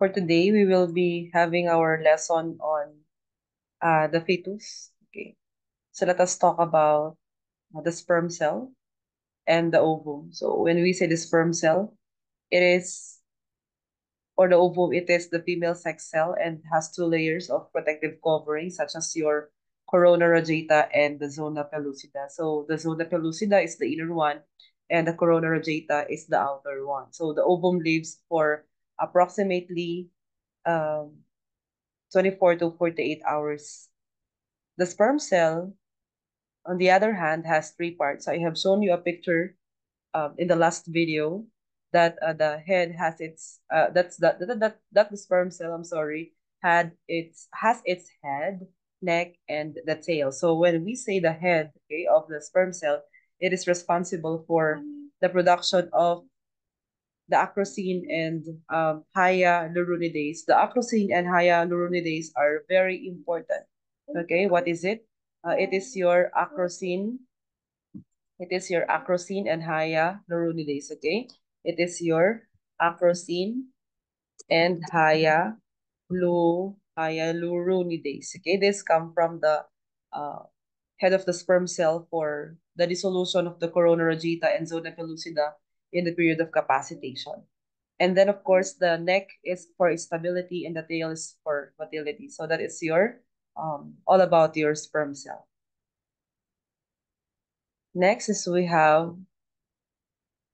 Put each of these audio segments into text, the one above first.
For today, we will be having our lesson on the fetus. Okay, so let us talk about the sperm cell and the ovum. So when we say the sperm cell, it is, or the ovum, it is the female sex cell and has two layers of protective covering, such as your corona radiata and the zona pellucida. So the zona pellucida is the inner one, and the corona radiata is the outer one. So the ovum lives for approximately um, 24 to 48 hours. The sperm cell, on the other hand, has three parts. I have shown you a picture in the last video that the head has its that the sperm cell, I'm sorry, has its head, neck, and the tail. So when we say the head, okay, of the sperm cell, it is responsible for the production of the acrosine and hyaluronidase. The acrosine and hyaluronidase are very important. Okay, what is it? It is your acrosine. It is your acrosine and hyaluronidase. Okay, it is your acrosine and hyaluronidase. Okay, this come from the uh, head of the sperm cell for the dissolution of the corona radiata and zona pellucida in the period of capacitation. And then, of course, the neck is for stability and the tail is for motility. So that is your all about your sperm cell. Next is we have,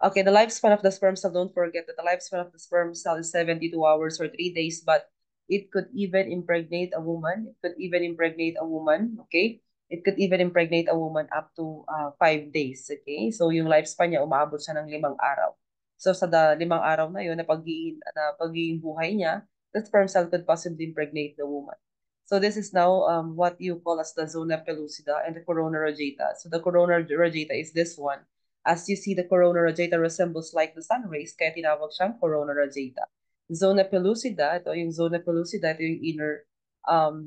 okay, the lifespan of the sperm cell. Don't forget that the lifespan of the sperm cell is 72 hours or 3 days, but it could even impregnate a woman. It could even impregnate a woman, okay? It could even impregnate a woman up to 5 days, okay? So yung lifespan niya, umaabot siya ng 5 araw. So sa 5 araw na yun, na pagiging buhay niya, the sperm cell could possibly impregnate the woman. So this is now what you call as the zona pellucida and the corona radiata. So the corona radiata is this one. As you see, the corona radiata resembles like the sun rays, kaya tinawag siyang corona radiata. Zona pellucida, ito yung zona pellucida, ito yung inner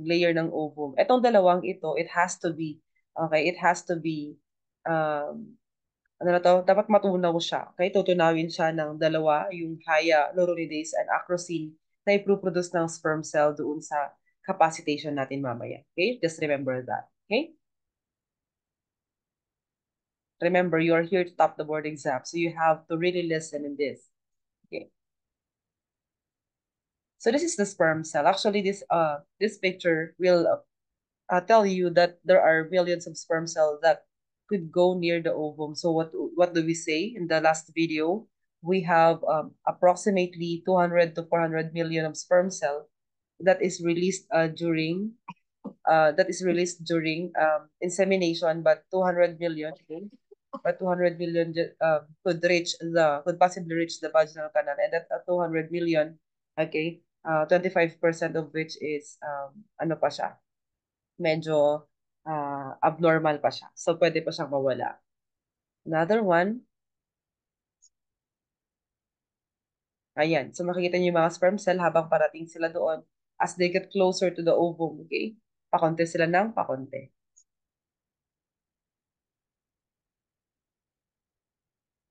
layer ng ovum. Itong dalawang ito, it has to be, okay, it has to be, ano na to, dapat matunaw siya. Okay, tutunawin siya ng dalawa, yung hyaluronidase and acrosine na iproproduce ng sperm cell doon sa capacitation natin mamaya. Okay, just remember that. Okay? Remember, you're here to top the board exam, so you have to really listen in this. Okay. So this is the sperm cell. Actually, this picture will tell you that there are millions of sperm cells that could go near the ovum. So what do we say in the last video? We have approximately 200 to 400 million of sperm cell that is released during insemination, but 200 million, okay? But 200 million could possibly reach the vaginal canal, and that 200 million, okay, 25% of which is ano pa siya, medyo abnormal pa siya. So pwede pa siyang mawala. Another one, ayan. So makikita niyo yung mga sperm cell habang parating sila doon. As they get closer to the ovum, okay? Pakonte sila ng pakonte.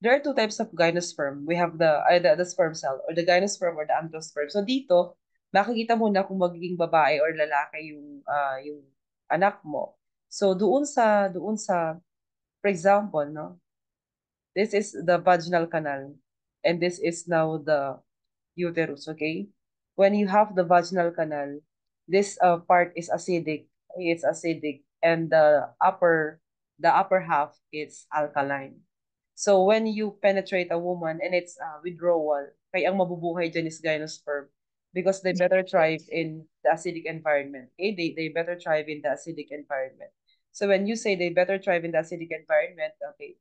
There are two types of gynosperm. We have the sperm cell or the gynosperm or the angiosperm. So dito, makikita mo na kung magiging babae or lalaki yung anak mo. So doon sa for example, no, this is the vaginal canal and this is now the uterus, okay? When you have the vaginal canal, this part is acidic. It's acidic, and the upper half is alkaline. So when you penetrate a woman and it's withdrawal, kaya ang mabubuhay dyan is gynosperm because they better thrive in the acidic environment. Okay? They better thrive in the acidic environment. So when you say they better thrive in the acidic environment, okay,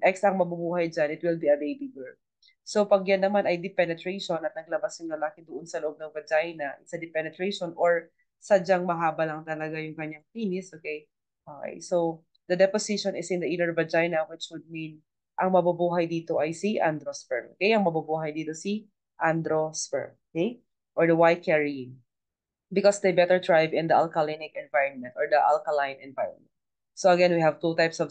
X ang mabubuhay dyan, it will be a baby girl. So pag yan naman ay depenetration at naglabas yung lalaki doon sa loob ng vagina, it's a depenetration or sadyang mahaba lang talaga yung kanyang penis, okay? Okay, so the deposition is in the inner vagina, which would mean ang mabubuhay dito ay si androsperm. Okay? Ang mabubuhay dito si androsperm. Okay? Or the Y carrying. Because they better thrive in the alkalinic environment or the alkaline environment. So again, we have two types of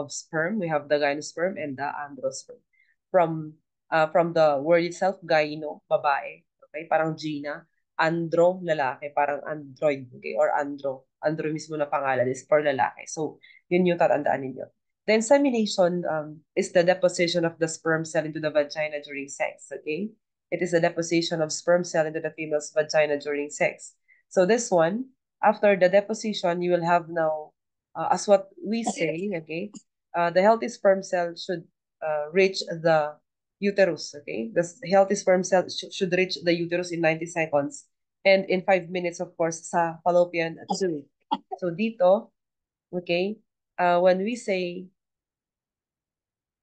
sperm. We have the gynosperm and the androsperm. From the word itself, gyno, babae. okay? Parang Gina. Andro, lalaki, parang Android, okay? Or Andro. Andro mismo na pangalan is for lalaki. So, yun yung tatandaan ninyo. The insemination is the deposition of the sperm cell into the vagina during sex, okay? It is the deposition of sperm cell into the female's vagina during sex. So this one, after the deposition, you will have now, as what we say, okay, the healthy sperm cell should reach the uterus, okay? The healthy sperm cell should reach the uterus in 90 seconds and in 5 minutes, of course, sa fallopian tube. So dito, okay, when we say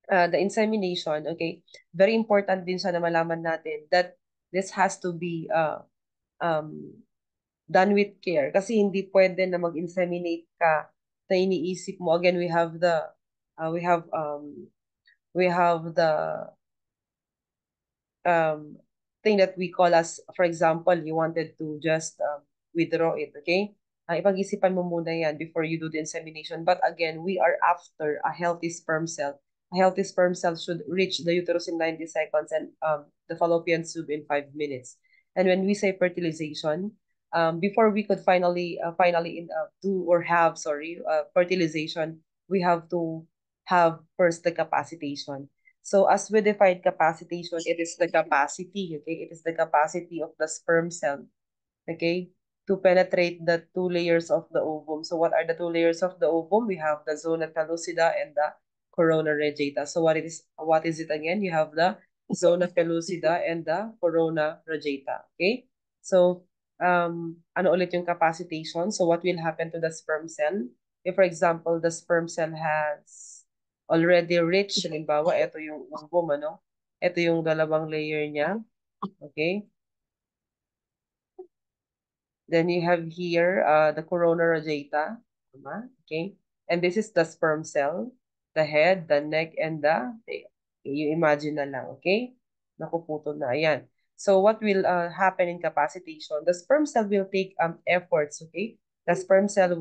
the insemination, okay, very important din siya na malaman natin that this has to be um, done with care. Kasi hindi pwede na mag-inseminate ka na iniisip mo. Again, uh, we have um, we have the um, thing that we call as, for example, you wanted to just withdraw it, okay? Ipag-isipan mo muna yan before you do the insemination. But again, we are after a healthy sperm cell. A healthy sperm cell should reach the uterus in 90 seconds and the fallopian tube in 5 minutes. And when we say fertilization, before we could do or have, fertilization, we have to have first the capacitation. So as we define capacitation, it is the capacity, okay? It is the capacity of the sperm cell, okay, to penetrate the two layers of the ovum. So what are the two layers of the ovum? We have the zona pellucida and the corona radiata. So what is it again? You have the zona pellucida and the corona radiata, okay? So ano ulit yung capacitation? So what will happen to the sperm cell? If for example, the sperm cell has already reached, halimbawa, ito yung ovum, ano? Ito yung dalawang layer niya, okay? Then you have here the corona radiata. Tama? Okay? And this is the sperm cell, the head, the neck, and the tail. Okay, you imagine na lang, okay? Nakuputol na. Ayan. So what will happen in capacitation? The sperm cell will take efforts, okay? The sperm cell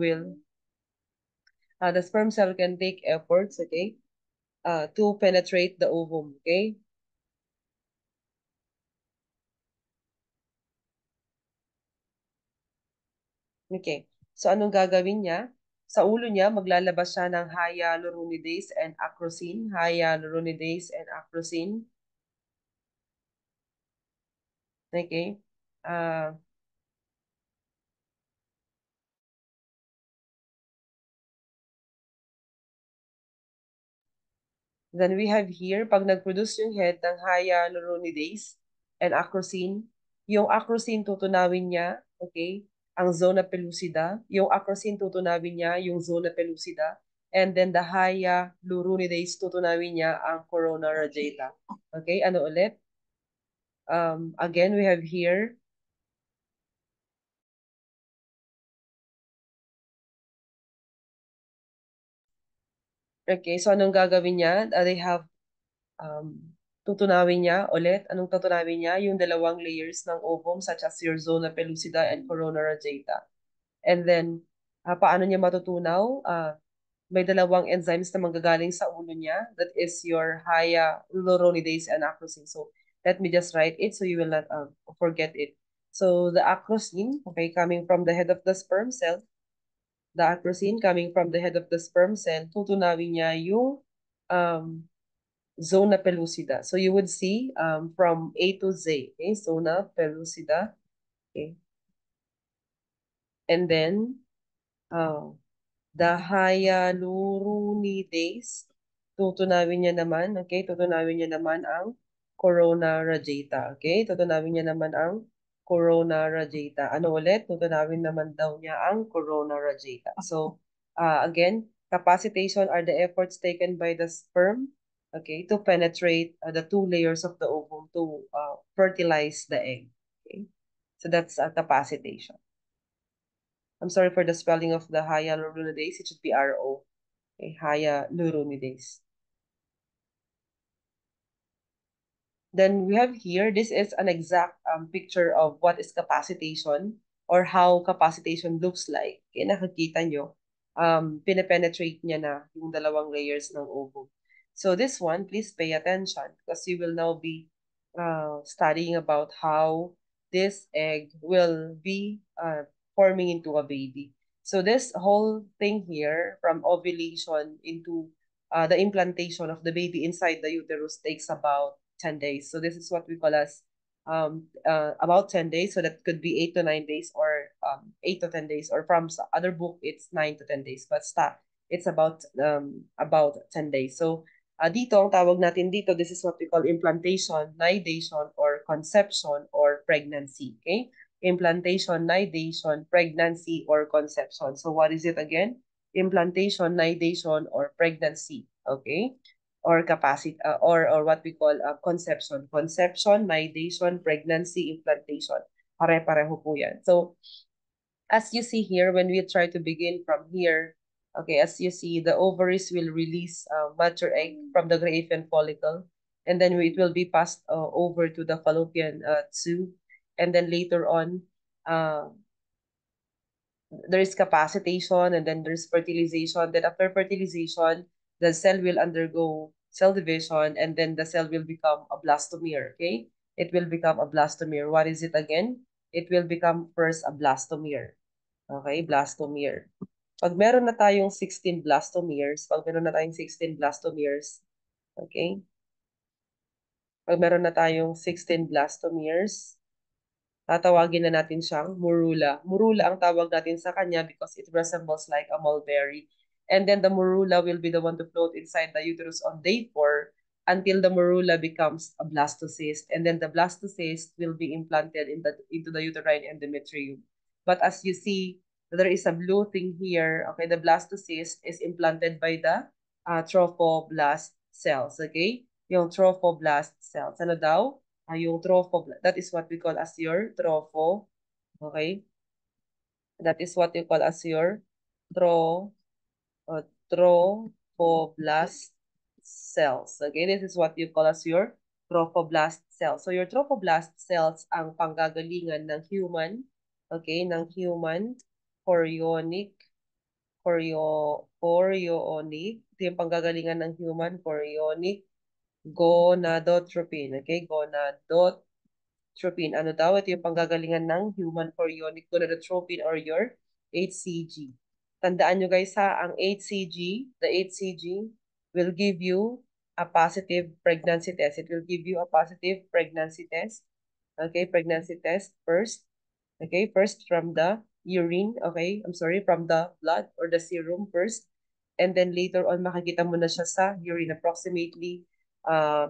can take efforts, okay? To penetrate the ovum, okay? Okay. So anong gagawin niya? Sa ulo niya, maglalabas siya ng hyaluronidase and acrosine. Hyaluronidase and acrosine. Okay. Uh, then we have here, pag nag-produce yung head ng hyaluronidase and acrosine, yung acrosine tutunawin niya, okay, ang zona pellucida. Yung acrosine tutunawin niya yung zona pellucida. And then the hyaluronidase tutunawin niya ang corona radiata. Okay, ano ulit? Again, we have here okay, so anong gagawin niya? They have, tutunawin niya ulit. Anong tutunawin niya? Yung dalawang layers ng ovum such as your zona pellucida and corona radiata. And then, paano niya matutunaw? May dalawang enzymes na manggagaling sa ulo niya. That is your hyaluronidase and acrosine. So, let me just write it so you will not forget it. So, the acrosine, okay, coming from the head of the sperm cell, the acrosine coming from the head of the sperm cell, tutunawin niya yung um, zona pellucida. So you would see from A to Z, okay, zona pellucida, okay, and then uh, the hyaluronidase, tutunawin niya naman, okay, tutunawin niya naman ang corona radiata, okay, tutunawin niya naman ang corona radiata. Ano ulit? Tutunawin naman daw niya ang corona radiata. So, again, capacitation are the efforts taken by the sperm, okay, to penetrate the two layers of the ovum to fertilize the egg. Okay, so that's capacitation. I'm sorry for the spelling of the hyaluronidase. It should be RO. Okay, hyaluronidase. Then we have here, this is an exact picture of what is capacitation or how capacitation looks like. Okay, nakikita nyo, pinapenetrate niya na yung dalawang layers ng ovum. So this one, please pay attention because you will now be studying about how this egg will be forming into a baby. So this whole thing here, from ovulation into the implantation of the baby inside the uterus, takes about 10 days. So this is what we call as about 10 days. So that could be 8 to 9 days, or 8 to 10 days, or from other book, it's 9 to 10 days. But it's about 10 days. So dito, ang tawag natin dito, this is what we call implantation, nidation, or conception, or pregnancy. Okay? Implantation, nidation, pregnancy, or conception. So what is it again? Implantation, nidation, or pregnancy. Okay? Or capacity, or what we call conception. Conception, nidation, pregnancy, implantation. Pare-pareho po yan. So as you see here, when we try to begin from here, okay, as you see, the ovaries will release mature egg from the Graafian follicle, and then it will be passed over to the fallopian tube, and then later on, uh, there is capacitation, and then there's fertilization. Then after fertilization, the cell will undergo cell division, and then the cell will become a blastomere, okay? It will become a blastomere. What is it again? It will become first a blastomere. Okay, blastomere. Pag meron na tayong 16 blastomeres, okay? Pag meron na tayong 16 blastomeres, tatawagin na natin siyang morula. Morula ang tawag natin sa kanya because it resembles like a mulberry. And then the morula will be the one to float inside the uterus on day 4 until the morula becomes a blastocyst. And then the blastocyst will be implanted into the uterine endometrium. But as you see, there is a blue thing here. Okay, the blastocyst is implanted by the trophoblast cells. Okay, yung trophoblast cells. Ano daw? Yung trophoblast, that is what we call as your okay? That is what you call as your tro, trophoblast cells. Okay, this is what you call as your trophoblast cells. So your trophoblast cells ang panggagalingan ng human, okay, ng human chorionic, chorionic, ito yung panggagalingan ng human chorionic gonadotropin, okay, gonadotropin. Ano daw? Ito yung panggagalingan ng human chorionic gonadotropin, or your HCG. Tandaan nyo guys ha, ang the HCG will give you a positive pregnancy test. It will give you a positive pregnancy test. Okay, pregnancy test first. Okay, first from the urine. Okay, I'm sorry, from the blood or the serum first. And then later on, makikita mo na siya sa urine approximately uh,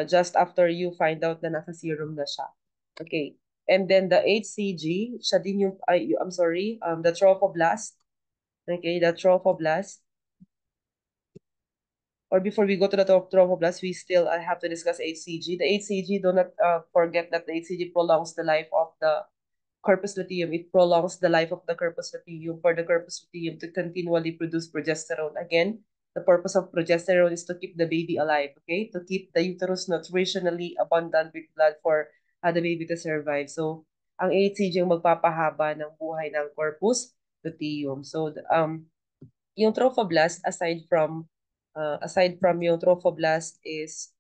just after you find out na nasa serum na siya. Okay. And then the HCG, siya din yung, I'm sorry, the trophoblast. Okay, the trophoblast. Or before we go to the trophoblast, we still have to discuss HCG. The HCG, do not forget that the HCG prolongs the life of the corpus luteum. It prolongs the life of the corpus luteum for the corpus luteum to continually produce progesterone. Again, the purpose of progesterone is to keep the baby alive, okay? To keep the uterus nutritionally abundant with blood for the baby to survive. So, ang HCG ang magpapahaba ng buhay ng corpus luteum. So, yung trophoblast, aside from yung trophoblast is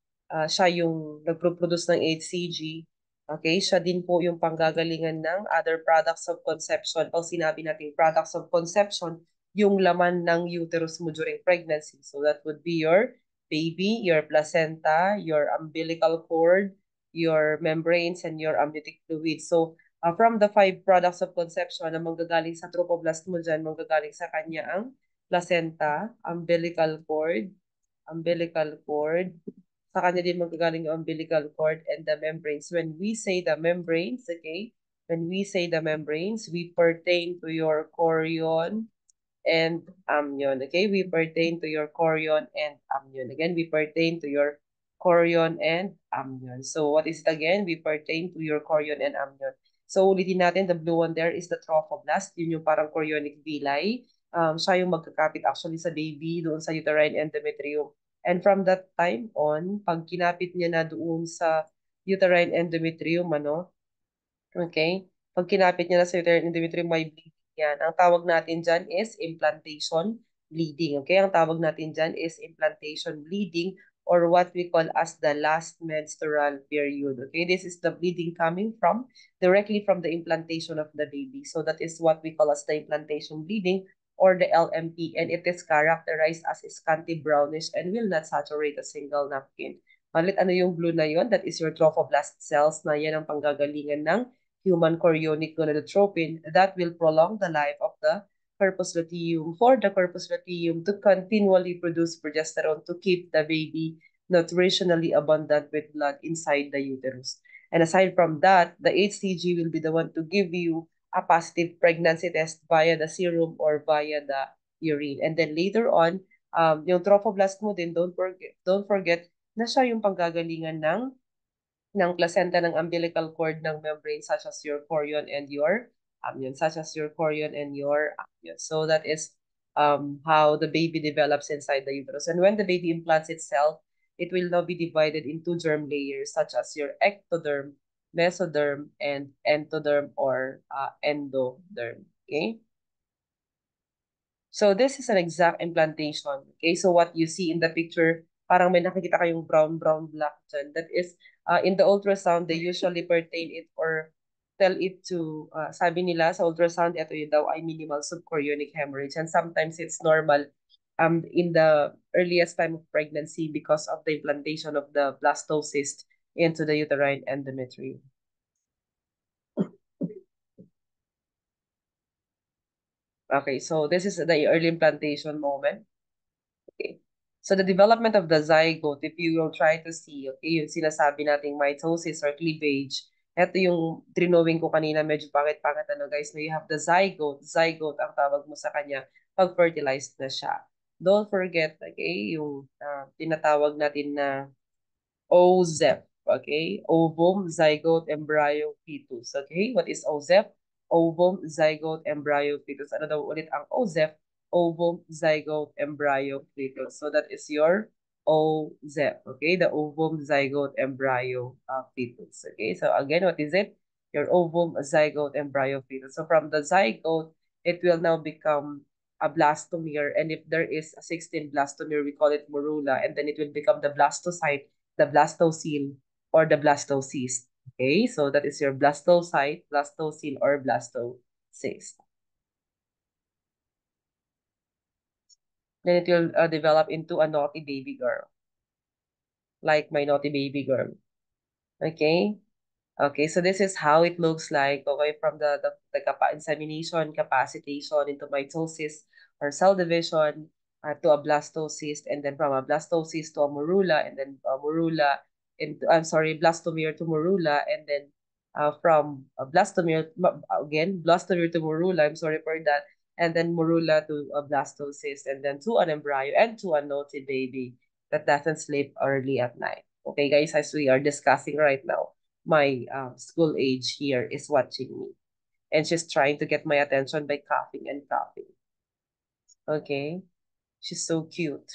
siya yung nagpo-produce ng HCG. Okay, siya din po yung panggagalingan ng other products of conception. Pag sinabi natin products of conception, yung laman ng uterus mo during pregnancy. So that would be your baby, your placenta, your umbilical cord, your membranes, and your amniotic fluid. So from the 5 products of conception na manggagaling sa trophoblast mo dyan, manggagaling sa kanya ang placenta, umbilical cord. Sa kanya din magagaling yung umbilical cord and the membranes. When we say the membranes, okay, when we say the membranes, we pertain to your chorion and amnion. Okay, we pertain to your chorion and amnion. Again, we pertain to your chorion and amnion. So what is it again? We pertain to your chorion and amnion. So ulitin natin, the blue one there is the trophoblast. Yun yung parang chorionic villi. Siya yung magkakapit actually sa baby doon sa uterine endometrium. And from that time on, pag kinapit niya na doon sa uterine endometrium, ano, okay, pag kinapit niya na sa uterine endometrium, may bleeding yan. Ang tawag natin dyan is implantation bleeding. Okay, ang tawag natin dyan is implantation bleeding or what we call as the last menstrual period. Okay, this is the bleeding coming from directly from the implantation of the baby. So that is what we call as the implantation bleeding or the LMP, and it is characterized as scanty brownish and will not saturate a single napkin. Malit ano yung blue na yon? That is your trophoblast cells na yan ang panggagalingan ng human chorionic gonadotropin that will prolong the life of the corpus luteum, for the corpus luteum to continually produce progesterone to keep the baby nutritionally abundant with blood inside the uterus. And aside from that, the HCG will be the one to give you a positive pregnancy test via the serum or via the urine. And then later on, yung trophoblast mo din, don't forget na siya yung panggagalingan ng placenta ng umbilical cord ng membrane such as your chorion and your amnion, such as your chorion and your amnion. So that is how the baby develops inside the uterus. And when the baby implants itself, it will now be divided into germ layers such as your ectoderm, mesoderm, and endoderm or endoderm. Okay? So this is an exact implantation. Okay, so what you see in the picture, parang may nakikita kayong brown, black dyan. That is, in the ultrasound, they usually pertain it or tell it to, sabi nila sa ultrasound, ito yun daw ay minimal subchorionic hemorrhage. And sometimes it's normal in the earliest time of pregnancy because of the implantation of the blastocyst into the uterine endometrium. Okay, so this is the early implantation moment. Okay. So the development of the zygote, if you will try to see, okay, yung sinasabi nating mitosis or cleavage, ito yung drinowing ko kanina, medyo pangit-pangit ano guys, na you have the zygote ang tawag mo sa kanya pag fertilized na siya. Don't forget, okay, yung tinatawag natin na OZEP, okay? Ovum, zygote, embryo, fetus, okay? What is OZEP? Ovum, zygote, embryo, fetus. Ano daw ulit ang OZEP? Ovum, zygote, embryo, fetus. So that is your OZEP, okay? The ovum, zygote, embryo, fetus, okay? So again, what is it? Your ovum, zygote, embryo, fetus. So from the zygote, it will now become a blastomere, and if there is a 16 blastomere, we call it morula, and then it will become the blastocyte, the blastocele, or the blastocyst. Okay, so that is your blastocyte, blastocele, or blastocyst. Then it will develop into a naughty baby girl, like my naughty baby girl. Okay, okay, so this is how it looks like, okay, from the insemination, capacitation into mitosis or cell division to a blastocyst, and then from a blastocyst to a morula, and then a morula, I'm sorry, blastomere to morula, and then from a blastomere, again, blastomere to morula, I'm sorry for that, and then morula to a blastocyst, and then to an embryo, and to a naughty baby that doesn't sleep early at night. Okay, guys, as we are discussing right now, my school age here is watching me. And she's trying to get my attention by coughing and coughing. Okay? She's so cute.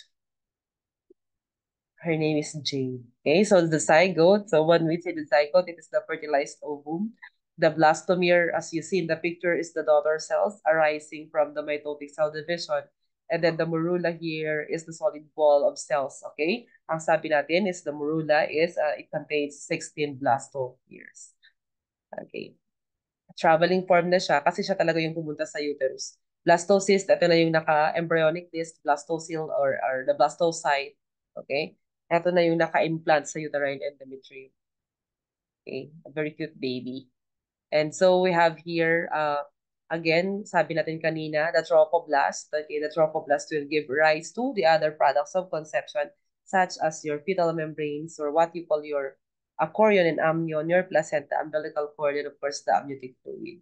Her name is Jade. Okay, so the zygote. So when we say the zygote, it is the fertilized ovum. The blastomere, as you see in the picture, is the daughter cells arising from the mitotic cell division. And then the morula here is the solid ball of cells. Okay? Ang sabi natin is the morula is, it contains 16 blastomeres. Okay. Traveling form na siya kasi siya talaga yung pumunta sa uterus. Blastocyst, ito na yung naka-embryonic disc, blastocele or the blastocyte. Okay? Ito na yung naka-implant sa uterine endometrium. Okay? A very cute baby. And so we have here, again, sabi natin kanina, the trophoblast. Okay, the trophoblast will give rise to the other products of conception, such as your fetal membranes or what you call your chorion and amnion, your placenta, umbilical cord, and of course, the amniotic fluid.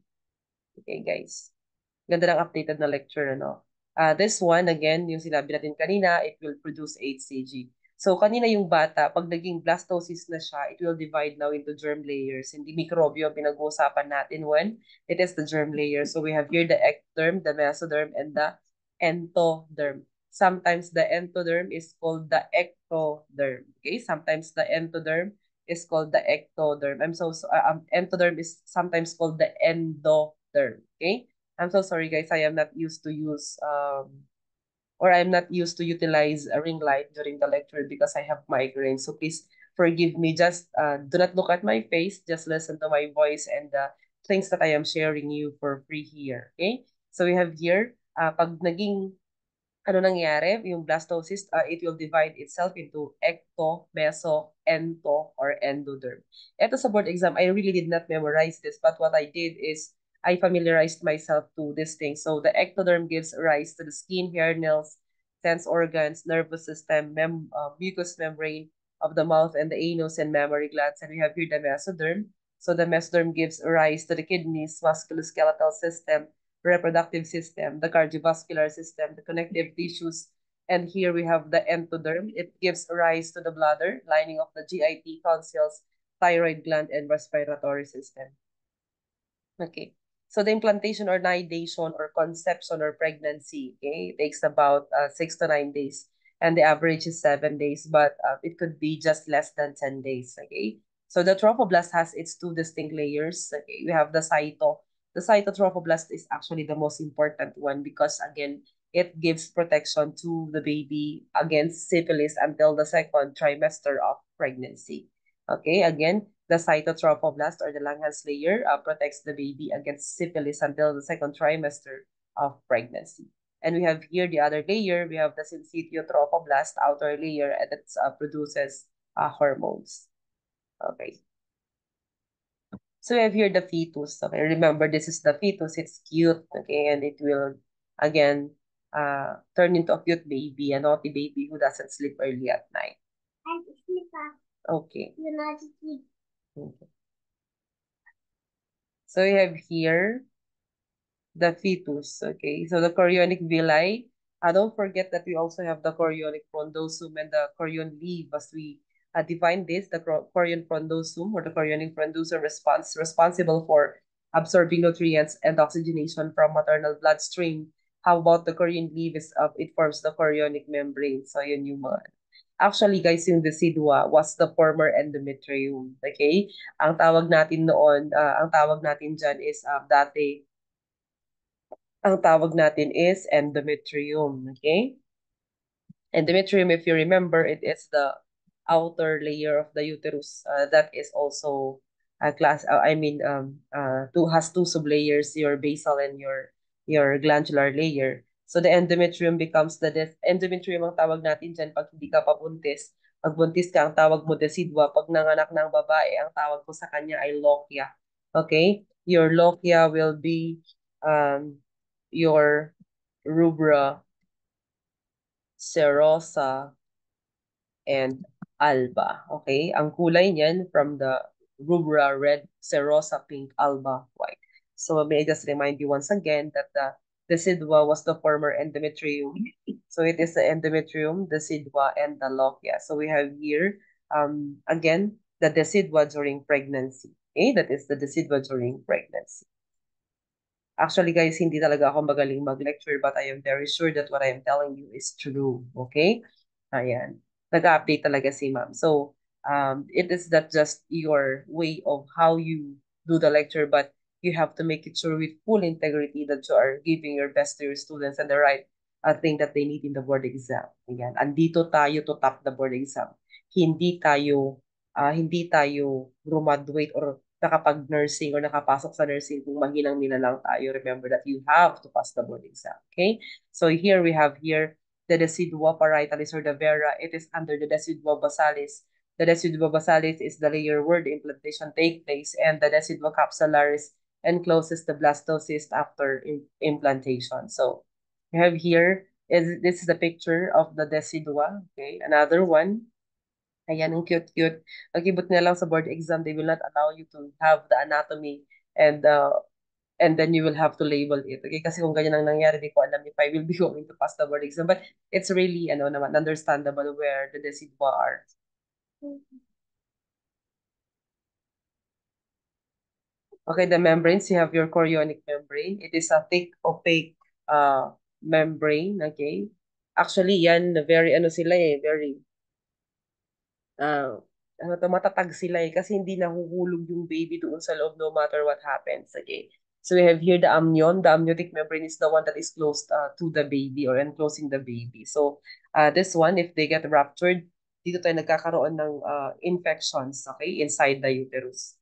Okay, guys. Ganda ng updated na lecture, ano? This one, again, yung sinabi natin kanina, it will produce HCG. So, kanina yung bata, pag naging blastocyst na siya, it will divide now into germ layers. Hindi mikrobyo ang pinag-uusapan natin when it is the germ layer. So, we have here the ectoderm, the mesoderm, and the entoderm. Sometimes the entoderm is called the ectoderm. Okay? Sometimes the entoderm is called the ectoderm. Entoderm is sometimes called the endoderm. Okay? I'm so sorry guys, I am not used to use or I'm not used to utilize a ring light during the lecture because I have migraine. So please forgive me. Just do not look at my face. Just listen to my voice and the things that I am sharing you for free here. Okay? So we have here, pag naging ano nangyari, yung blastocyst, it will divide itself into ecto, meso, ento, or endoderm. Ito sa board exam, I really did not memorize this, but what I did is I familiarized myself to this thing. So the ectoderm gives rise to the skin, hair, nails, sense organs, nervous system, mucous membrane of the mouth and the anus and mammary glands. And we have here the mesoderm. So the mesoderm gives rise to the kidneys, musculoskeletal system, reproductive system, the cardiovascular system, the connective tissues, and here we have the endoderm. It gives rise to the bladder, lining of the GIT, tonsils, thyroid gland, and respiratory system. Okay. So the implantation or nidation or conception or pregnancy, okay, it takes about 6 to 9 days. And the average is 7 days, but it could be just less than 10 days, okay? So the trophoblast has its two distinct layers, okay? We have the cyto. The cytotrophoblast is actually the most important one because, again, it gives protection to the baby against syphilis until the second trimester of pregnancy. Okay, again, the cytotrophoblast or the Langhans layer protects the baby against syphilis until the second trimester of pregnancy. And we have here the other layer. We have the syncytiotrophoblast outer layer that produces hormones. Okay. So we have here the fetus. Okay, remember this is the fetus. It's cute. Okay, and it will again turn into a cute baby, a naughty baby who doesn't sleep early at night. Okay. Okay. So we have here the fetus. Okay, so the chorionic villi. Don't forget that we also have the chorionic frondosum and the chorion leaf as we define this. The chorion frondosum or the chorionic frondosum responsible for absorbing nutrients and oxygenation from maternal bloodstream. How about the chorion leaf? It forms the chorionic membrane. So yun yung mga actually, guys, yung decidua was the former endometrium. Okay? Ang tawag natin noon, ang tawag natin dyan is dati, ang tawag natin is endometrium. Okay? Endometrium, if you remember, it is the outer layer of the uterus that is also a class. Has two sublayers, your basal and your glandular layer. So the endometrium becomes endometrium ang tawag natin dyan pag hindi ka pabuntis. Pag buntis ka, ang tawag mo decidua. Pag nanganak ng babae, ang tawag mo sa kanya ay lochia. Okay? Your lochia will be your rubra serosa and alba. Okay? Ang kulay niyan from the rubra red, serosa pink, alba white. So may I just remind you once again that the decidua was the former endometrium. So it is the endometrium, decidua, and the lochia. So we have here, again, the decidua during pregnancy. Okay? That is the decidua during pregnancy. Actually, guys, hindi talaga ako magaling mag-lecture but I am very sure that what I am telling you is true. Okay? Ayan. Nag-update talaga si ma'am. So, it is not just your way of how you do the lecture, but you have to make it sure with full integrity that you are giving your best to your students and the right thing that they need in the board exam. Ayan. Andito tayo to top the board exam. Hindi tayo graduate or nakapag-nursing or nakapasok sa nursing kung mahinang lang tayo. Remember that you have to pass the board exam. Okay? So here we have here the decidua parietalis or the vera. It is under the decidua basalis. The decidua basalis is the layer where the implantation take place, and the decidua capsularis encloses the blastocyst after implantation. So we have here this is the picture of the decidua. Okay, another one. Ayan, ang cute-cute. Pag-ibot na lang sa board exam, they will not allow you to have the anatomy and and then you will have to label it. Okay, kasi kung ganyan ang nangyari, di ko alam if I will be going to pass the board exam. But it's really, naman, understandable where the decidua are. Okay, the membranes, you have your chorionic membrane. It is a thick, opaque membrane, okay? Actually, yan, very, sila very matatag sila kasi hindi nahuhulog yung baby doon sa loob no matter what happens. Okay? So we have here the amnion. The amniotic membrane is the one that is close to the baby or enclosing the baby. So this one, if they get ruptured, dito tayo nagkakaroon ng infections, okay, inside the uterus.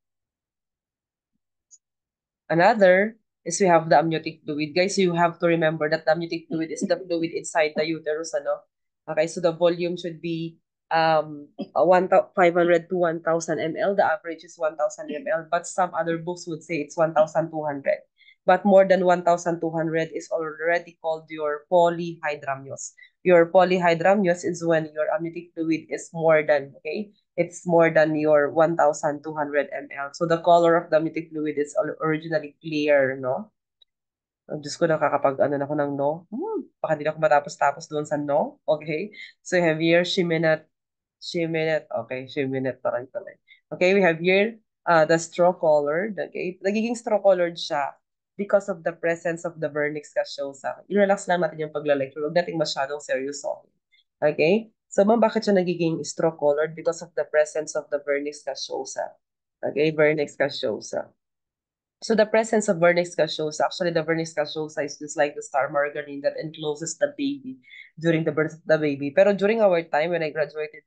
Another is we have the amniotic fluid. Guys, you have to remember that the amniotic fluid is the fluid inside the uterus, ano? Okay, so the volume should be 500 to 1,000 ml. The average is 1,000 ml, but some other books would say it's 1,200. But more than 1,200 is already called your polyhydramnios. Your polyhydramnios is when your amniotic fluid is more than, okay? It's more than your 1,200 ml. So the color of the amniotic fluid is originally clear, no? Ang Diyos ko, nakakapag-ano na ako ng no. Baka di na ako matapos-tapos doon sa no. Okay? So you have here Shiminat. Shiminat. Okay, Shiminat pa rin pala. Okay, we have here the straw colored. Okay? Nagiging straw colored siya because of the presence of the vernix caseosa. I-relax lang natin yung pagla-lecture. Huwag nating masyadong seryoso. Okay? So, ma'am, bakit siya nagiging straw colored? Because of the presence of the vernix caseosa. Okay, vernix caseosa. So the presence of vernix caseosa, actually the vernix caseosa is just like the star margarine that encloses the baby during the birth of the baby. Pero during our time when I graduated,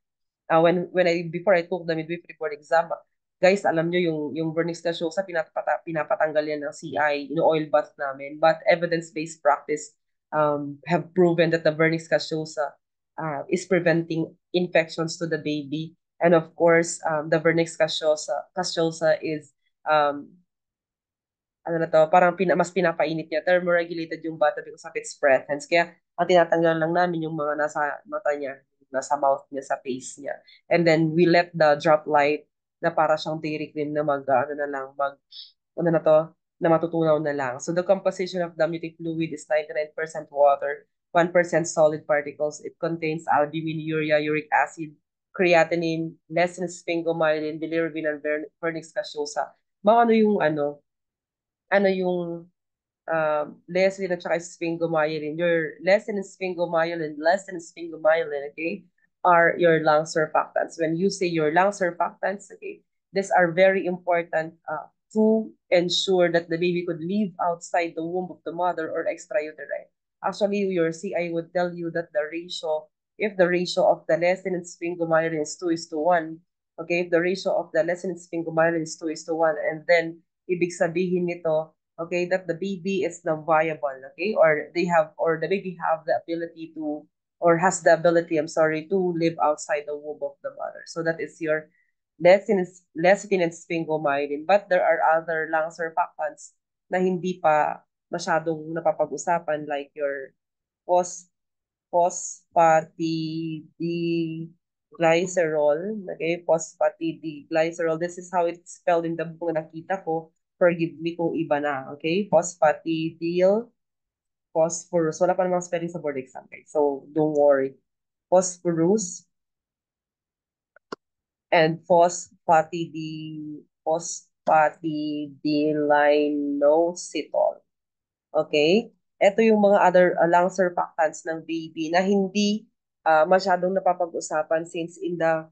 when I before I took the midwifery board exam, guys, alam nyo yung vernix caseosa pinapatanggal yan ng CI, yung oil bath namin. But evidence-based practice have proven that the vernix caseosa is preventing infections to the baby. And of course, the vernix caseosa is ano na to, parang mas pinapainit niya. Thermoregulated yung bata because of its presence. Kaya ang tinatanggalan lang namin yung mga nasa mata niya, nasa mouth niya, sa face niya. And then we let the drop light na para siyang dairy cream na ano na lang, ano na to, na matutunaw na lang. So the composition of the amniotic fluid is 99% water, 1% solid particles. It contains albumin, urea, uric acid, creatinine, less than sphingomyelin, bilirubin, and vernix caseosa. Mga ano yung lecithin at saka sphingomyelin. Your lecithin and sphingomyelin, okay, are your lung surfactants. When you say your lung surfactants, okay, these are very important to ensure that the baby could live outside the womb of the mother or extrauteri. Actually, your CI would tell you that the ratio, if the ratio of the lecithin and sphingomyelin is 2:1, okay, if the ratio of the lecithin and sphingomyelin is 2:1, and then ibig sabihin nito, okay, that the baby is now viable, okay, or the baby have the ability to, or has the ability, I'm sorry, to live outside the womb of the mother. So that is your lecithin and sphingomyelin. But there are other lung surfactants na hindi pa masyadong napapag-usapan, like your phos phosphatidylglycerol, okay, phosphatidylglycerol. This is how it's spelled in the book na nakita ko. Forgive me kung iba na, okay? Phosphatidyl, phosphorus. Wala pa namang spelling sa board exam, guys. So, don't worry. Phosphorus and phosphatidylinositol. Okay? Ito yung mga other lung surfactants ng baby na hindi masyadong napapag-usapan since in the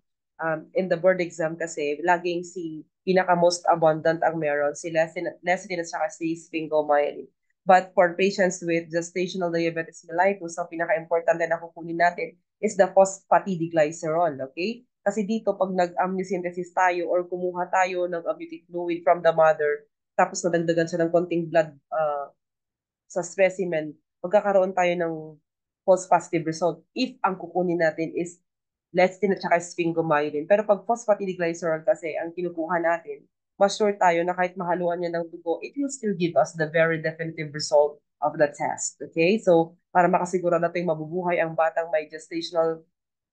board exam kasi laging si pinaka most abundant ang meron si lecithin at saka si sphingomyelin. But for patients with gestational diabetes mellitus, ang pinaka-importante na kukunin natin is the phosphatidylglycerol, okay? Kasi dito, pag nag-amniocentesis tayo or kumuha tayo ng amniotic fluid from the mother, tapos nadagdagan siya ng konting blood sa specimen, magkakaroon tayo ng false positive result if ang kukunin natin is lecithin at saka sphingomyelin. Pero pag phosphatidylglycerol kasi ang kinukuha natin, mas sure tayo na kahit mahaluan niya ng dugo, it will still give us the very definitive result of the test. Okay? So, para makasiguro natin mabubuhay ang batang may gestational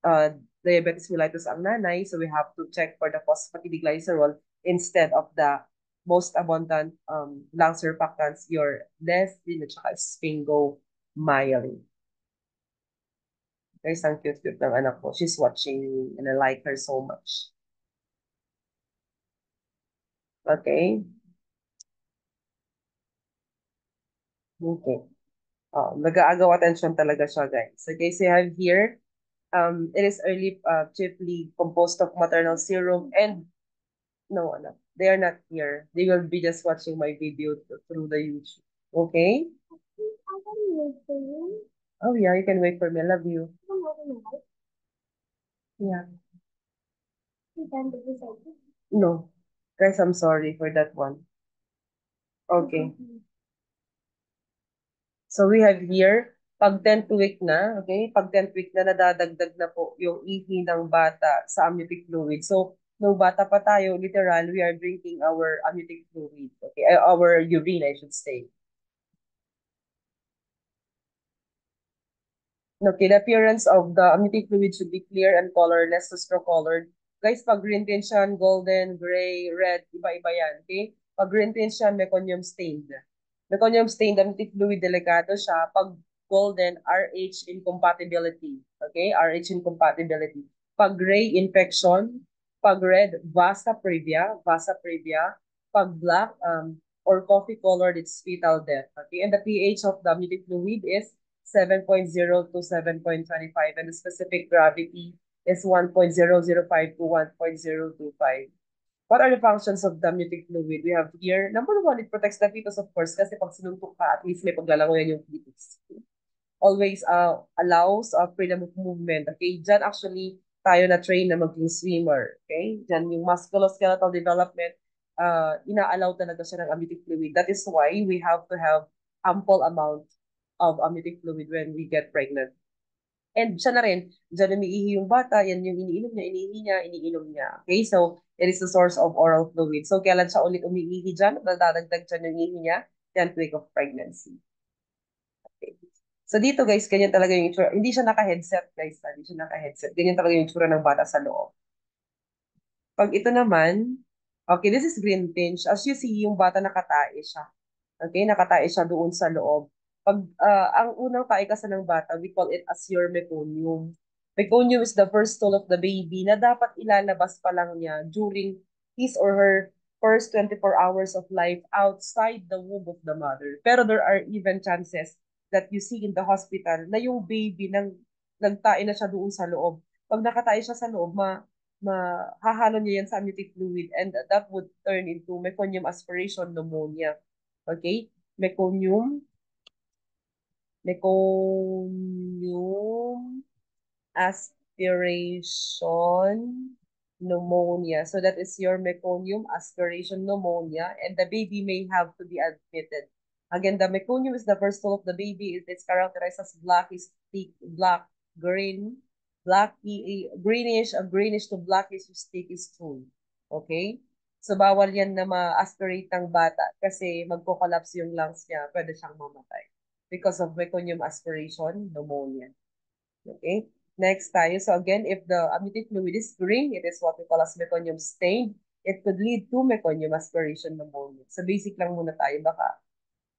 uh, diabetes mellitus ang nanay, so we have to check for the phosphatidylglycerol instead of the most abundant lung surfactants, your lecithin at saka sphingomyelin. Guys, ang cute-cute ng anak ko. She's watching me and I like her so much. Okay? Okay. Oh, nag-aagaw attention talaga siya, guys. Okay, so you have here, it is chiefly composed of maternal serum and No, no. They are not here. They will be just watching my video through the YouTube. Okay? Oh, yeah, you can wait for me. I love you. Yeah. No. Guys, I'm sorry for that one. Okay. So we have here, pag 10th week na, okay? Pag 10th week na, nadadagdag na po yung ihi ng bata sa amniotic fluid. So, nung bata pa tayo, literal, we are drinking our amniotic fluid. Okay? Our urine, I should say. Okay, the appearance of the amniotic fluid should be clear and colorless to straw-colored. Guys, pag green tint siya, golden, gray, red, iba-iba yan, okay? Pag green tint siya, meconium stained. Meconium stained, amniotic fluid, delikado siya. Pag golden, RH incompatibility. Okay, RH incompatibility. Pag gray, infection. Pag red, vasa previa, vasa previa. Pag black, or coffee colored, it's fetal death. Okay, and the pH of the amniotic fluid is 7.0 to 7.25, and the specific gravity is 1.005 to 1.025. What are the functions of the amniotic fluid? We have here, number one, it protects the fetus, of course, kasi pag sinuntok ka, at least may paglalangoyan yung fetus. Always allows freedom of movement. Okay, dyan actually tayo na train na maging swimmer. Okay, dyan yung musculoskeletal development, ina-allow talaga siya ng amniotic fluid. That is why we have to have ample amount of amniotic fluid when we get pregnant. And siya na rin, dyan umiihi yung bata, yan yung iniinom niya, iniinom niya. Okay, so it is the source of oral fluid. So kailan siya ulit umiihi dyan, nadadagdag dyan yung ihi niya, 10th week of pregnancy. Okay. So dito guys, ganyan talaga yung itsura. Hindi siya naka-headset guys, hindi siya naka-headset. Ganyan talaga yung itsura ng bata sa loob. Pag ito naman, okay, this is green pinch. As you see, yung bata nakatae siya. Okay, nakatae siya doon sa loob. Pag ang unang tae kasi ng bata, we call it as your meconium. Meconium is the first stool of the baby na dapat ilalabas pa lang niya during his or her first 24 hours of life outside the womb of the mother. Pero there are even chances that you see in the hospital na yung baby nagtae na siya doon sa loob. Pag nakatae siya sa loob, mahahalo niya yan sa amniotic fluid, and that would turn into meconium aspiration pneumonia. Okay? Meconium, meconium aspiration pneumonia. So that is your meconium aspiration pneumonia, and the baby may have to be admitted. Again, the meconium is the first stool of the baby. It's characterized as blackish, thick, black, green, greenish to blackish sticky stool. Okay? So, bawal yan na ma-aspirate ng bata kasi magko-collapse yung lungs niya, pwede siyang mamatay because of meconium aspiration pneumonia. Okay? Next tayo. So again, if the amniotic fluid is green, it is what we call as meconium stained. It could lead to meconium aspiration pneumonia. So basic lang muna tayo. Baka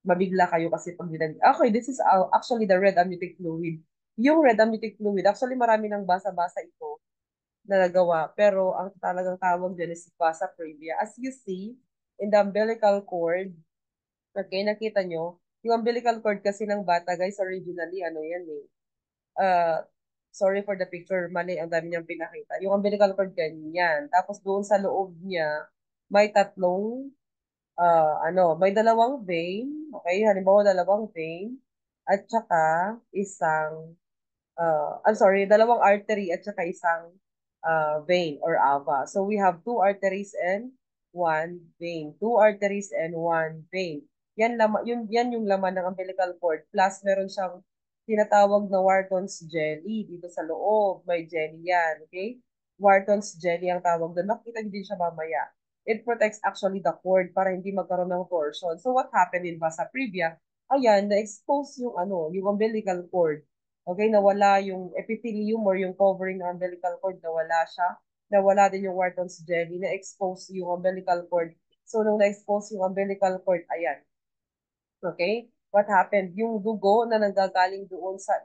mabigla kayo kasi pag okay, this is actually the red amniotic fluid. Yung red amniotic fluid, actually marami nang basa-basa ito na nagawa. Pero ang talagang tawag dyan is vasa previa. As you see, in the umbilical cord, okay, nakita nyo, yung umbilical cord kasi ng bata, guys, originally, ano yan eh, uh, sorry for the picture, mali ang dami niyang pinakita. Yung umbilical cord ganyan. Tapos doon sa loob niya, may tatlong, may dalawang vein. Okay, halimbawa dalawang vein. At saka isang, I'm sorry, dalawang artery at saka isang vein or ava. So we have two arteries and one vein. Two arteries and one vein. Yan yung laman ng umbilical cord. Plus meron siyang tinatawag na Wharton's jelly dito sa loob. May jelly yan, okay? Wharton's jelly ang tawag doon. Makita niyo din siya mamaya. It protects actually the cord para hindi magkaroon ng torsion. So what happened in Vasa previa? Ayan, na-expose yung yung umbilical cord. Okay, nawala yung epithelium or yung covering ng umbilical cord, nawala siya. Nawala din yung Wharton's jelly, na-expose yung umbilical cord. So, nung na-expose yung umbilical cord, ayan, okay? What happened? Yung dugo na nanggagaling doon sa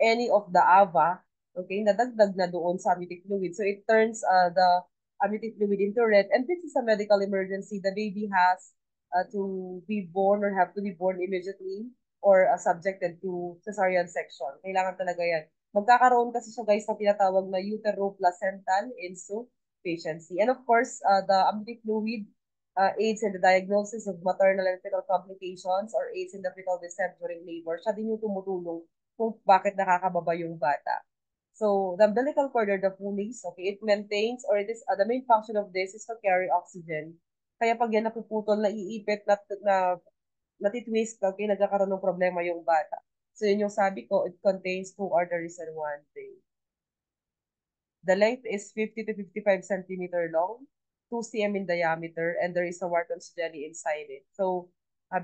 any of the ava, okay, nadagdag na doon sa amniotic fluid. So it turns the amniotic fluid into red. And this is a medical emergency. The baby has to be born or have to be born immediately or subjected to cesarean section. Kailangan talaga yan. Magkakaroon kasi siya guys na tinatawag na uteroplacental insult. deficiency. And of course, the amniotic fluid aids in the diagnosis of maternal and fetal complications or aids in the fetal descent during labor. Siya din yung tumutulong kung bakit nakakababa yung bata. So, the umbilical cord or the pulleys, okay, it maintains or it is, the main function of this is to carry oxygen. Kaya pag yan napuputol, naiipit, natitwist, okay, nagkakaroon ng problema yung bata. So, yun yung sabi ko, it contains two arteries and one vein. The length is 50 to 55 centimeter long, 2 cm in diameter, and there is a Wharton's jelly inside it. So,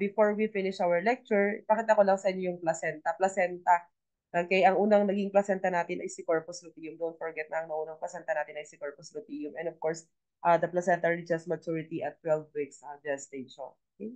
before we finish our lecture, pakita ko lang sa inyo yung placenta. Placenta, okay, ang unang naging placenta natin ay si corpus luteum. Don't forget na ang naunang placenta natin ay si corpus luteum. And of course, the placenta reaches maturity at 12 weeks gestation. Okay?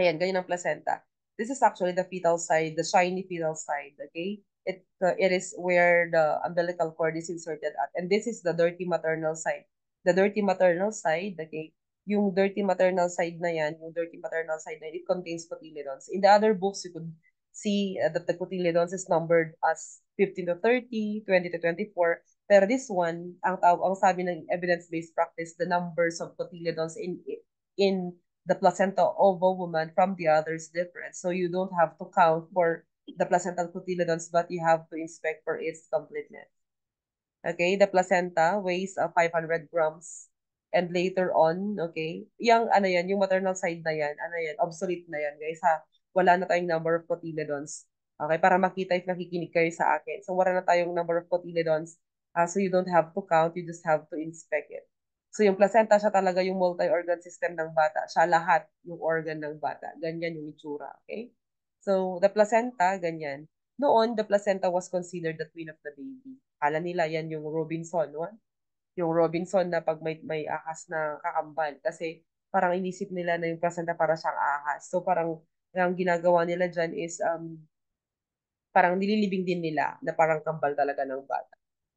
Ayan, ganyan ang placenta. This is actually the fetal side, the shiny fetal side, okay? It is where the umbilical cord is inserted at. And this is the dirty maternal side. The dirty maternal side, okay? Yung dirty maternal side na yan, yung dirty maternal side na yan, it contains cotyledons. In the other books, you could see that the cotyledons is numbered as 15 to 30, 20 to 24. Pero this one, ang sabi ng evidence-based practice, the numbers of cotyledons in the placenta of a woman from the other is different. So you don't have to count for the placental cotyledons, but you have to inspect for its completeness. Okay, the placenta weighs 500 grams. And later on, okay, yung ano yan, yung maternal side na yan, ano yan, obsolete na yan, guys, ha? Wala na tayong number of cotyledons. Okay, para makita if nakikinig kayo sa akin. So, wala na tayong number of cotyledons. So, you don't have to count, you just have to inspect it. So, yung placenta, siya talaga yung multi-organ system ng bata. Siya lahat yung organ ng bata. Ganyan yung itsura, okay? So, the placenta, ganyan. Noon, the placenta was considered the twin of the baby. Kala nila yan yung Robinson, no? Yung Robinson na pag may ahas na kakambal. Kasi parang inisip nila na yung placenta para siyang ahas. So parang ang ginagawa nila dyan is parang nililibing din nila na parang kambal talaga ng bata.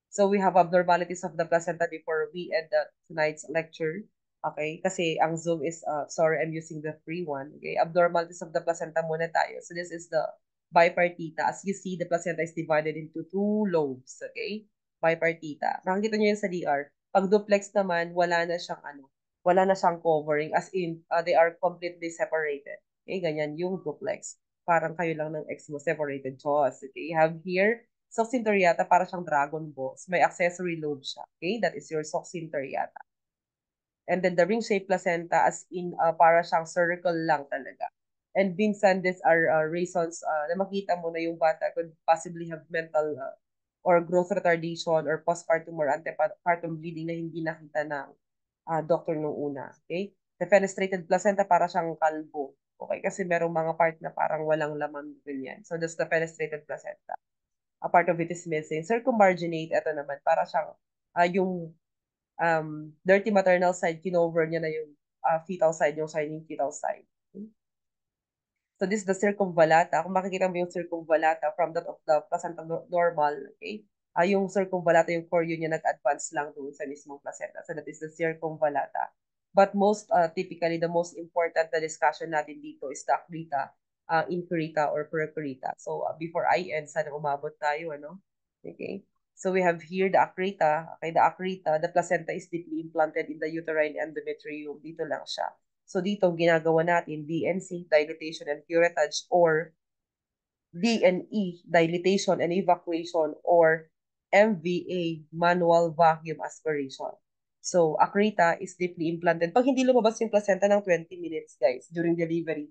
So we have abnormalities of the placenta before we end tonight's lecture. Okay? Kasi ang Zoom is, sorry, I'm using the free one. Okay? Abnormalities of the placenta muna tayo. So this is the bipartita. As you see, the placenta is divided into two lobes. Okay? Bipartita. Nakikita nyo yun sa DR. Pag duplex naman, wala na siyang covering. As in, they are completely separated. Okay? Ganyan yung duplex. Parang kayo lang ng ex mo, separated jaws. Okay? You have here Succintoriata, para siyang dragon balls. May accessory lobe siya. Okay? That is your Succintoriata. And then the ring-shaped placenta as in para siyang circle lang talaga. And minsan these are reasons na makita mo na yung bata could possibly have mental or growth retardation or postpartum or antepartum bleeding na hindi nakita ng doctor nung una. Okay? The fenestrated placenta para siyang kalbo. Okay? Kasi merong mga part na parang walang laman ganyan. So that's the fenestrated placenta. A part of it is missing. Circummarginate, ito naman, para siyang yung dirty maternal side, kinover niya na yung fetal side, yung shining fetal side. Okay? So this is the circumvallata. Kung makikita mo yung circumvallata from that of the placenta normal, okay? Yung circumvallata, yung choreo niya nag-advance lang doon sa mismong placenta. So that is the circumvallata. But typically, the most important na discussion natin dito is the accreta, incarita or pericarita. So before I end, sana umabot tayo, ano? Okay. So we have here the accreta. Okay, the accreta, the placenta is deeply implanted in the uterine endometrium. Dito lang siya. So dito, ginagawa natin DNC, dilatation and curettage, or DNE, dilatation and evacuation, or MVA, manual vacuum aspiration. So, accreta is deeply implanted. Pag hindi lumabas yung placenta ng 20 minutes, guys, during delivery,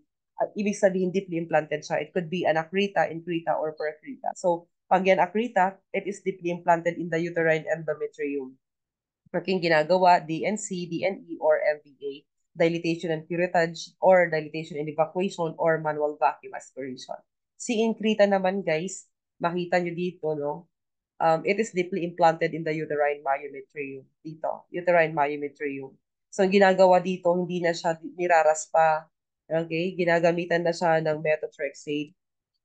ibig sabihin deeply implanted siya. It could be an accreta, increta, or pericarita. So, pag yan accreta, it is deeply implanted in the uterine endometrium. Working ginagawa, DNC, DNE, or MVA, dilatation and curettage, or dilatation and evacuation, or manual vacuum aspiration. Si increta naman, guys, makita nyo dito, no? It is deeply implanted in the uterine myometrium. Dito, uterine myometrium. So, ang ginagawa dito, hindi na siya niraraspa. Okay? Ginagamitan na siya ng methotrexate.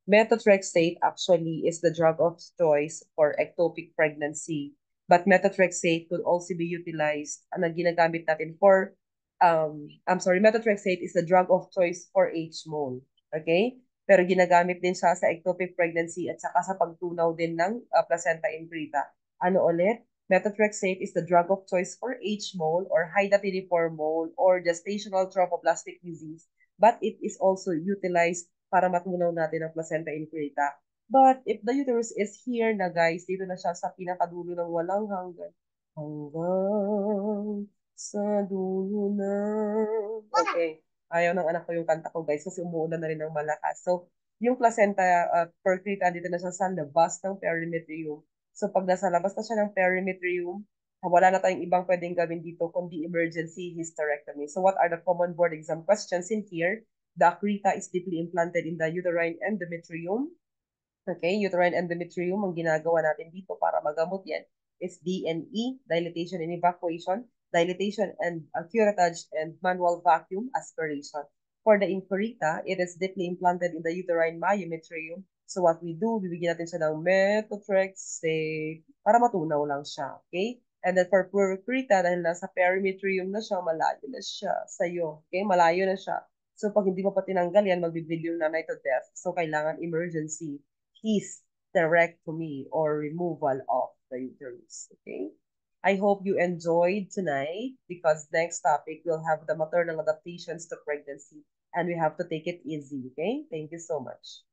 Methotrexate actually is the drug of choice for ectopic pregnancy. But methotrexate could also be utilized, ginagamit natin for, methotrexate is the drug of choice for H-mole. Okay? Pero ginagamit din siya sa ectopic pregnancy at saka sa pagtunaw din ng placenta increta. Ano ulit? Methotrexate is the drug of choice for H-mole or hydatidiform mole or gestational trophoblastic disease, but it is also utilized para matunaw natin ang placenta inferta. But if the uterus is here na guys, dito na siya sa pinakadulo ng walang hanggan. Hanggang sa dulo na. Okay. Ayaw ng anak ko yung kanta ko guys kasi umuulan na rin ng malakas. So, yung placenta percreta dito na siya sa labas ng perimetrium. So, pag nasa labas na siya ng perimetrium, wala na tayong ibang pwedeng gawin dito kundi emergency hysterectomy. So, what are the common board exam questions in here? The accreta is deeply implanted in the uterine endometrium. Okay, uterine endometrium, ang ginagawa natin dito para magamot yan is DNE, dilatation and evacuation, dilatation and curettage and manual vacuum aspiration. For the inferita, it is deeply implanted in the uterine myometrium. So what we do, bibigyan natin siya ng methotrexate para matunaw lang siya. Okay? And then for purfrita, dahil nasa perimetrium na siya, malayo na siya sa'yo. Okay? Malayo na siya. So pag hindi mo pa tinanggal yan, magbibil yung nanay to death. So kailangan emergency hysterectomy or removal of the uterus. Okay? I hope you enjoyed tonight because next topic we'll have the maternal adaptations to pregnancy and we have to take it easy. Okay? Thank you so much.